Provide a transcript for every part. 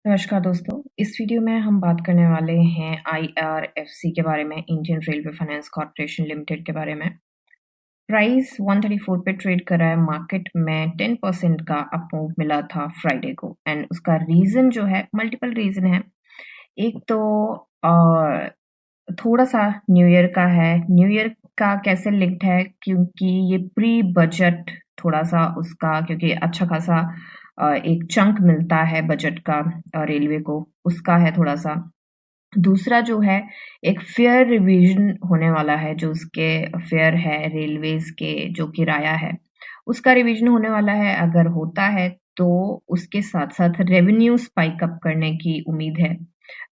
नमस्कार दोस्तों, इस वीडियो में हम बात करने वाले हैं IRFC के बारे में, Indian railway finance corporation limited के बारे में। प्राइस 134 पे ट्रेड कर रहा है। मार्केट में 10% का अप मूव मिला था फ्राइडे को एंड उसका रीज़न जो है, मल्टीपल रीज़न है। एक तो थोड़ा-सा न्यू ईयर का है। न्यू ईयर का कैसे लिंक्ड है, क्योंकि ये प्री बजट थोड़ा-सा उसका, क्योंकि अच्छा खासा एक चंक मिलता है बजट का रेलवे को, उसका है थोड़ा-सा। दूसरा जो है, एक फेयर रिवीजन होने वाला है, जो उसके फेयर है रेलवेज़ के जो किराया है, उसका रिवीजन होने वाला है। अगर होता है तो उसके साथ-साथ रेवेन्यू स्पाइक अप करने की उम्मीद है,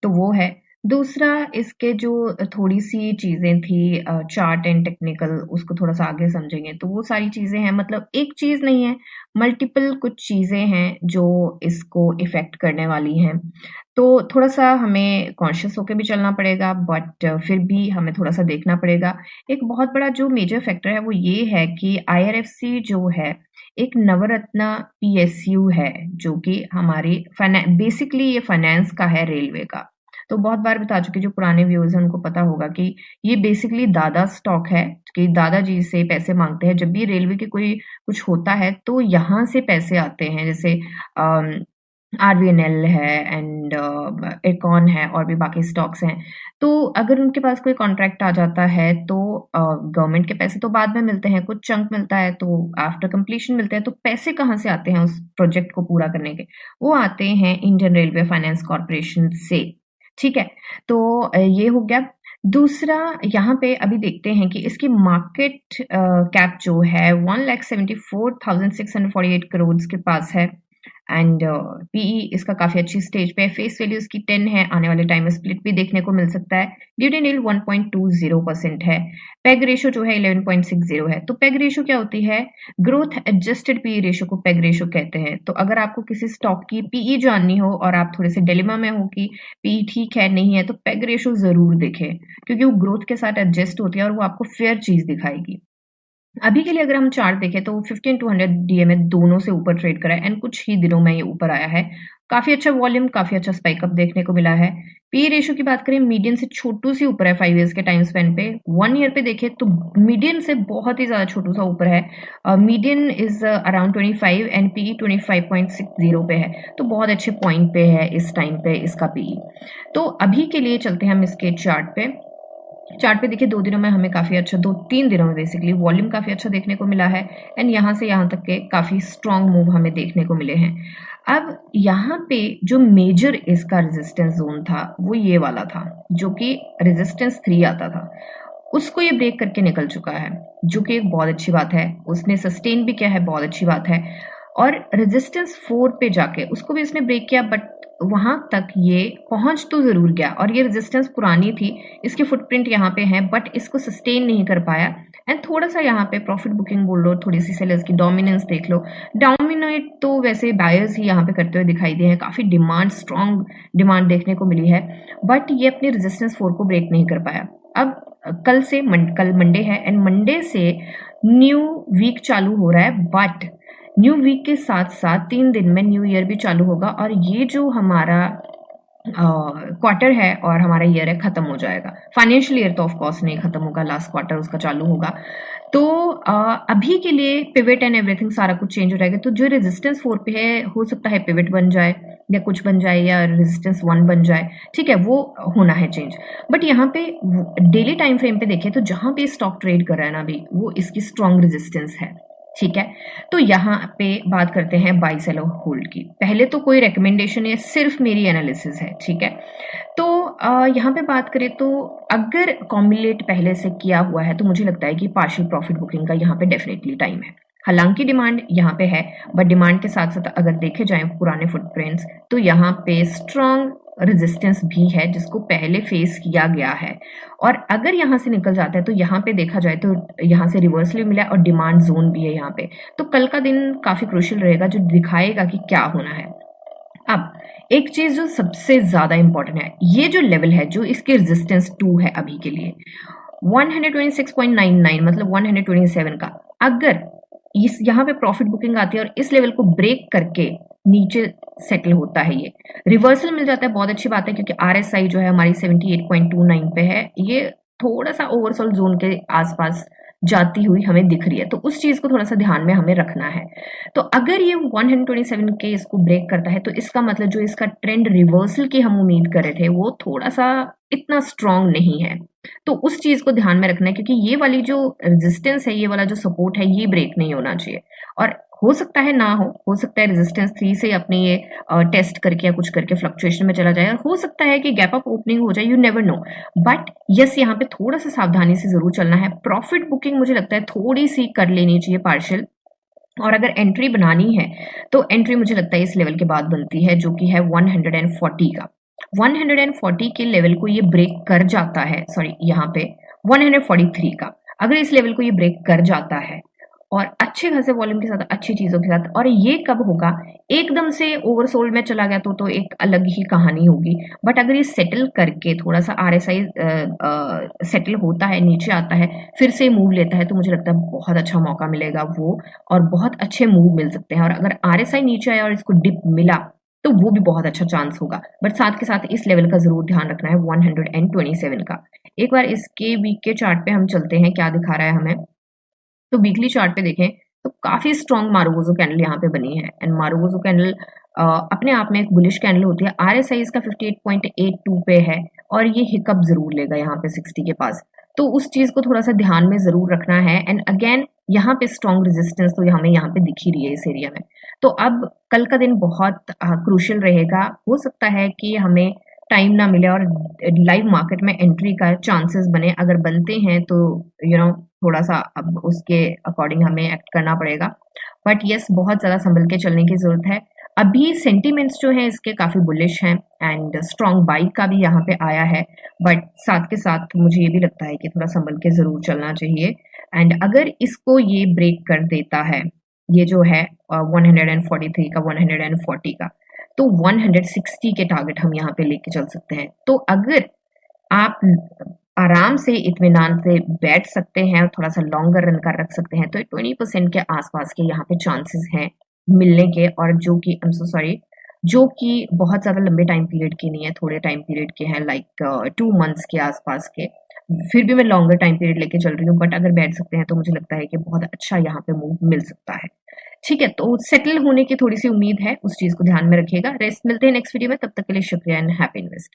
तो वो है। दूसरा, इसके जो थोड़ी-सी चीज़ें थी चार्ट एंड टेक्निकल, उसको थोड़ा-सा आगे समझेंगे तो वो सारी चीज़ें हैं। मतलब एक चीज़ नहीं है, मल्टीपल कुछ चीज़ें हैं जो इसको इफ़ेक्ट करने वाली हैं। तो थोड़ा-सा हमें कॉन्शियस होके भी चलना पड़ेगा, बट फिर भी हमें थोड़ा-सा देखना पड़ेगा। एक बहुत बड़ा जो मेजर फैक्टर है वो ये है कि IRFC जो है, एक नवरत्न PSU है, जो कि हमारी बेसिकली ये फाइनेंस का है रेलवे का। तो बहुत बार बता चुकी, जो पुराने व्यूअर्स हैं उनको पता होगा कि ये बेसिकली दादा स्टॉक है, कि दादाजी से पैसे माँगते हैं। जब भी रेलवे के कोई कुछ होता है तो यहाँ से पैसे आते हैं, जैसे अम आरवीएनएल है एंड एकॉन है और भी बाकी स्टॉक्स हैं। तो अगर उनके पास कोई कॉन्ट्रैक्ट आ जाता है तो गवर्नमेंट के पैसे तो बाद में मिलते हैं, कुछ चंक मिलता है तो आफ्टर कंप्लीशन मिलते हैं। तो पैसे कहाँ से आते हैं उस प्रोजेक्ट को पूरा करने के? वो आते हैं इंडियन रेलवे फाइनेंस कॉर्पोरेशन से, ठीक है? तो ये हो गया। दूसरा, यहाँ पे अभी देखते हैं कि इसकी मार्केट कैप जो है 1,74,648 करोड़ के पास है एंड पीई इसका काफ़ी अच्छी स्टेज पे है। फेस वैल्यू इसकी 10 है, आने वाले टाइम में स्प्लिट भी देखने को मिल सकता है। डिविडेंड यील्ड 1.20% है। पेग रेशियो जो है 11.60 है। तो पेग रेशियो क्या होती है? ग्रोथ एडजस्टेड पीई रेशियो को पेग रेशियो कहते हैं। तो अगर आपको किसी स्टॉक की पीई जाननी हो और आप थोड़े से डिलेमा में हो कि पीई ठीक है, नहीं है, तो पेग रेशियो ज़रूर देखें, क्योंकि वो ग्रोथ के साथ एडजस्ट होती है और वो आपको फेयर चीज़ दिखाएगी। अभी के लिए अगर हम चार्ट देखें तो 50 टू 100 डीएमए दोनों से ऊपर ट्रेड करा है एंड कुछ ही दिनों में ये ऊपर आया है। काफ़ी अच्छा वॉल्यूम, काफ़ी अच्छा स्पाइक अप देखने को मिला है। पी रेशियो की बात करें, मीडियन से छोटू सी ऊपर है 5 ईयर्स के टाइम स्पैन पे। 1 ईयर पे देखें तो मीडियन से बहुत ही ज़्यादा छोटू सा ऊपर है। Median is around 25 and PE 25.60 पे है। तो बहुत अच्छे पॉइंट पे है इस टाइम पे इसका पीई। तो अभी के लिए चलते हैं हम इसके चार्ट पे। चार्ट पे देखिए 2 दिनों में हमें काफ़ी अच्छा, 2-3 दिनों में बेसिकली वॉल्यूम काफ़ी अच्छा देखने को मिला है एंड यहाँ से यहाँ तक के काफ़ी स्ट्रॉन्ग मूव हमें देखने को मिले हैं। अब यहाँ पे जो मेजर इसका रेजिस्टेंस ज़ोन था वो ये वाला था, जो कि रेजिस्टेंस 3 आता था। उसको ये ब्रेक करके निकल चुका है, जो कि एक बहुत अच्छी बात है। उसने सस्टेन भी किया है, बहुत अच्छी बात है। और रेजिस्टेंस 4 पे जाके उसको भी इसने ब्रेक किया, बट वहाँ तक ये पहुँच तो ज़रूर गया और ये रेजिस्टेंस पुरानी थी, इसकी फुटप्रिंट यहाँ पे है, बट इसको सस्टेन नहीं कर पाया एंड थोड़ा-सा यहाँ पे प्रॉफिट बुकिंग बोल लो, थोड़ी-सी सेलर्स की डोमिनेंस देख लो। डोमिनेट तो वैसे बायर्स ही यहाँ पे करते हुए दिखाई दिए हैं, काफ़ी डिमांड, स्ट्रॉन्ग डिमांड देखने को मिली है, बट ये अपने रेजिस्टेंस 4 को ब्रेक नहीं कर पाया। अब कल मंडे है एंड मंडे से न्यू वीक चालू हो रहा है, बट न्यू वीक के साथ-साथ 3 दिन में न्यू ईयर भी चालू होगा और ये जो हमारा क्वार्टर है और हमारा ईयर है, खत्म हो जाएगा। फाइनेंशियल ईयर तो ऑफ कोर्स नहीं खत्म होगा, लास्ट क्वार्टर उसका चालू होगा। तो अभी के लिए पिवट एंड एवरीथिंग सारा कुछ चेंज हो जाएगा। तो जो रेजिस्टेंस 4 पे है, हो सकता है पिवट बन जाए या कुछ बन जाए या रेजिस्टेंस 1 बन जाए, ठीक है, वो होना है चेंज। बट यहाँ पे डेली टाइम फ्रेम पे देखें तो जहाँ पे स्टॉक ट्रेड कर रहा है ना अभी, वो इसकी स्ट्रॉन्ग रेजिस्टेंस है, ठीक है। तो यहाँ पे बात करते हैं बाई सेल और होल्ड की। पहले तो कोई रिकमेंडेशन है, सिर्फ मेरी एनालिसिस है, ठीक है। तो यहाँ पे बात करें तो अगर कॉम्बिनेट पहले से किया हुआ है तो मुझे लगता है कि पार्शियल प्रॉफिट बुकिंग का यहाँ पे डेफिनेटली टाइम है। हालांकि डिमांड यहाँ पे है, बट डिमांड के साथ साथ अगर देखे जाएं पुराने फुटप्रिंट्स तो यहाँ पे स्ट्रॉन्ग रेजिस्टेंस भी है, जिसको पहले फेस किया गया है। और अगर यहाँ से निकल जाता है तो यहाँ पे देखा जाए तो यहाँ से रिवर्सल भी मिला है और डिमांड जोन भी है यहाँ पे। तो कल का दिन काफी क्रूशियल रहेगा, जो दिखाएगा कि क्या होना है। अब एक चीज जो सबसे ज्यादा इंपॉर्टेंट है, ये जो लेवल है, जो इसके रेजिस्टेंस 2 है अभी के लिए 126.99, मतलब 127 का, अगर इस यहाँ पे प्रॉफिट बुकिंग आती है और इस लेवल को ब्रेक करके नीचे सेटल होता है ये। रिवर्सल मिल जाता है, बहुत अच्छी बात है, क्योंकि आरएसआई जो है हमारी 78.29 पे है, ये थोड़ा-सा ओवरसोल्ड ज़ोन के आस-पास जाती हुई हमें दिख रही है, तो उस चीज़ को थोड़ा-सा ध्यान में हमें रखना है। तो अगर ये 127 के इसको ब्रेक करता है, तो इसका मतलब जो इसका ट्रेंड रिवर्सल की हम उम्मीद कर रहे थे, वो थोड़ा-सा इतना स्ट्रॉन्ग नहीं है। तो उस चीज़ को ध्यान में रखना है, क्योंकि ये वाली जो रेजिस्टेंस है, ये वाला जो सपोर्ट है, ये ब्रेक नहीं होना चाहिए। और हो सकता है ना हो सकता है रेजिस्टेंस 3 से अपने ये टेस्ट करके या कुछ करके फ्लक्चुएशन में चला जाए, और हो सकता है कि गैप अप ओपनिंग हो जाए, you never know. But yes, यहाँ पे थोड़ा-सा सावधानी से ज़रूर चलना है। प्रॉफिट बुकिंग मुझे लगता है थोड़ी-सी कर लेनी चाहिए पार्शियल, और अगर एंट्री बनानी है, तो एंट्री मुझे लगता है इस लेवल के बाद बनती है, जो कि है 140 का। 140 के लेवल को ये ब्रेक कर जाता है, सॉरी यहाँ पे 143 का। अगर इस लेवल को ये ब्रेक कर जाता है और अच्छे खासे वॉल्यूम के साथ, अच्छी चीज़ों के साथ, और ये कब होगा, एकदम से ओवरसोल्ड में चला गया तो एक अलग ही कहानी होगी। बट अगर ये सेटल करके थोड़ा-सा आरएसआई सेटल होता है, नीचे आता है, फिर से मूव लेता है, तो मुझे लगता है बहुत अच्छा मौका मिलेगा वो, और बहुत अच्छे मूव मिल सकते हैं। और अगर आरएसआई नीचे आया और इसको डिप मिला, तो वो भी बहुत अच्छा चांस होगा। बट साथ के साथ इस लेवल का ज़रूर ध्यान रखना है, 127 का। एक बार इसके वीक के चार्ट पे हम चलते हैं, क्या दिखा रहा है हमें। तो वीकली चार्ट पे देखें तो काफ़ी स्ट्रॉन्ग मारुगोज़ो कैंडल यहाँ पे बनी है, एंड मारुगोज़ो कैंडल अपने आप में एक बुलिश कैंडल होती है। आरएसआई इसका 58.82 पे है, और ये हिकअप ज़रूर लेगा यहाँ पे 60 के पास। तो उस चीज़ को थोड़ा-सा ध्यान में ज़रूर रखना है, एंड अगेन यहाँ पे स्ट्रॉन्ग रेजिस्टेंस तो हमें यहाँ पे दिख ही रही है इस एरिया में। तो अब कल का दिन बहुत क्रूशियल रहेगा। हो सकता है कि हमें टाइम ना मिले और लाइव मार्केट में एंट्री का चांसेस बने। अगर बनते हैं तो थोड़ा-सा अब उसके अकॉर्डिंग हमें एक्ट करना पड़ेगा। बट येस, बहुत ज़्यादा सँभल के चलने की ज़रूरत है। अभी सेंटिमेंट्स जो हैं इसके काफ़ी बुलिश हैं, एंड स्ट्रॉन्ग बाई का भी यहाँ पे आया है। बट साथ के साथ मुझे ये भी लगता है कि थोड़ा सँभल के ज़रूर चलना चाहिए। एंड अगर इसको ये ब्रेक कर देता है, ये जो है 143 का, 140 का, तो 160 के टारगेट हम यहाँ पे लेके चल सकते हैं। तो अगर आप आराम से इत्मीनान से बैठ सकते हैं और थोड़ा-सा लॉन्गर रन का रख सकते हैं, तो 20% के आस-पास के यहाँ पे चांसेस हैं मिलने के, और जो कि आई एम सो सॉरी, जो कि बहुत ज़्यादा लंबे टाइम पीरियड के नहीं है, थोड़े टाइम पीरियड के हैं, लाइक 2 मंथ्स के आस-पास के। फिर भी मैं लॉन्गर टाइम पीरियड लेके चल रही हूँ, बट अगर बैठ सकते हैं तो मुझे लगता है कि बहुत अच्छा यहाँ पे मूव मिल सकता है। ठीक है, तो सेटल होने की थोड़ी-सी उम्मीद है, उस चीज़ को ध्यान में रखिएगा। रेस्ट मिलते हैं नेक्स्ट वीडियो में, तब तक के लिए शुक्रिया एंड हैप्पी इन्वेस्ट।